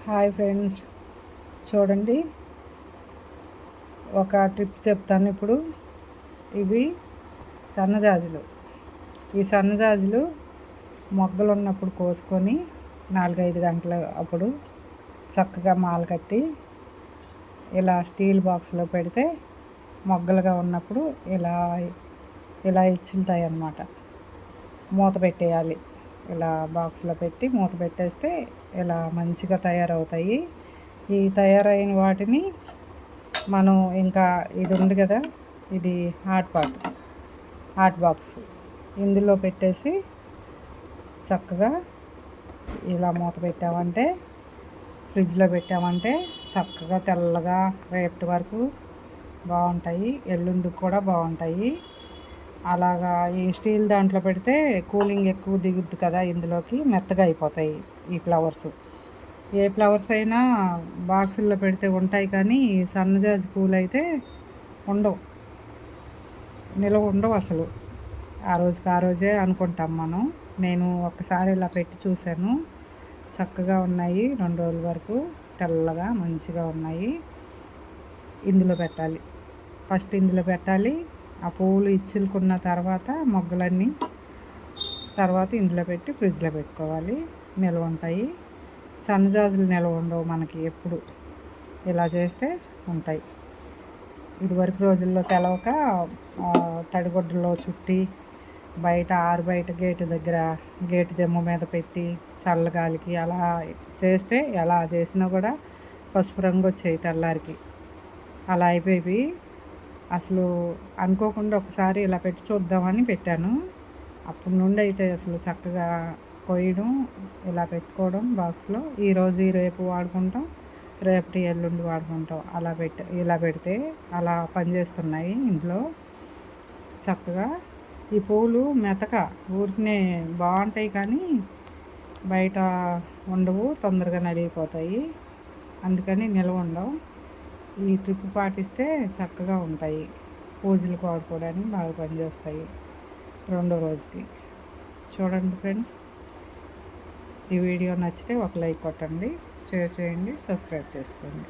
Hi friends, చూడండి. ఒక trip చెప్తాను ఇప్పుడు. ఇవి సన్నజాజులు. ఈ సన్నజాజులు మొగ్గలు ఉన్నప్పుడు కోసుకొని 4-5 గంటల అప్పుడు చక్కగా మాల కట్టి ఇలా స్టీల్ బాక్స్లో పెడితే మొగ్గలుగా ఉన్నప్పుడు ఇలా ఇలా ఇచ్చులుతాయి అన్నమాట. మూత పెట్టేయాలి. ఇలా బాక్స్లో పెట్టి మూత పెట్టేస్తే ఇలా మంచిగా తయారవుతాయి. ఈ తయారైన వాటిని మనం ఇంకా ఇది ఉంది కదా, ఇది హాట్ బాక్స్, ఇందులో పెట్టేసి చక్కగా ఇలా మూత పెట్టామంటే, ఫ్రిడ్జ్లో పెట్టామంటే చక్కగా తెల్లగా రేపటి వరకు బాగుంటాయి. ఎల్లుండికి కూడా బాగుంటాయి. అలాగా ఈ స్టీల్ దాంట్లో పెడితే కూలింగ్ ఎక్కువ దిగుద్ది కదా, ఇందులోకి మెత్తగా అయిపోతాయి ఈ ఫ్లవర్స్. ఏ ఫ్లవర్స్ అయినా బాక్సుల్లో పెడితే ఉంటాయి, కానీ సన్నజాజి పూలు అయితే ఉండవు, నిలవ ఉండవు అసలు. ఆ రోజుకి ఆ రోజే అనుకుంటాం మనం. నేను ఒక్కసారి ఇలా పెట్టి చూశాను, చక్కగా ఉన్నాయి. 2 రోజుల వరకు తెల్లగా మంచిగా ఉన్నాయి. ఇందులో పెట్టాలి, ఫస్ట్ ఇందులో పెట్టాలి. ఆ పువ్వులు ఇచ్చులుకున్న తర్వాత మొగ్గలన్నీ తర్వాత ఇందులో పెట్టి ఫ్రిడ్జ్లో పెట్టుకోవాలి, నిల్వ ఉంటాయి. సన్నజాజులు నిల్వ ఉండవు మనకి, ఎప్పుడు ఇలా చేస్తే ఉంటాయి. ఇదివరకు రోజుల్లో తెలవక తడిగుడ్డలో చుట్టి బయట గేటు దగ్గర గేటు దెమ్మ మీద పెట్టి చల్లగాలికి అలా చేస్తే, ఎలా చేసినా కూడా పసుపు రంగు వచ్చాయి తెల్లారికి. అలా అయిపోయి అసలు అనుకోకుండా ఒకసారి ఇలా పెట్టి చూద్దామని పెట్టాను. అప్పటి నుండి అయితే అసలు చక్కగా కొయ్యడం, ఇలా పెట్టుకోవడం బాక్స్లో. ఈరోజు రేపు వాడుకుంటాం, రేపటి ఎల్లుండి వాడుకుంటాం. ఇలా పెడితే అలా పనిచేస్తున్నాయి ఇంట్లో చక్కగా. ఈ పూలు మెతక ఊరికనే బాగుంటాయి, కానీ బయట ఉండవు, తొందరగా నలిగిపోతాయి. అందుకని నిల్వ ఉండవు. ఈ ట్రిప్ పాటిస్తే చక్కగా ఉంటాయి. పూజలకు వాడుకోవడానికి బాగా పనిచేస్తాయి. 2వ రోజుకి చూడండి ఫ్రెండ్స్. ఈ వీడియో నచ్చితే ఒక లైక్ కొట్టండి, షేర్ చేయండి, సబ్స్క్రైబ్ చేసుకోండి.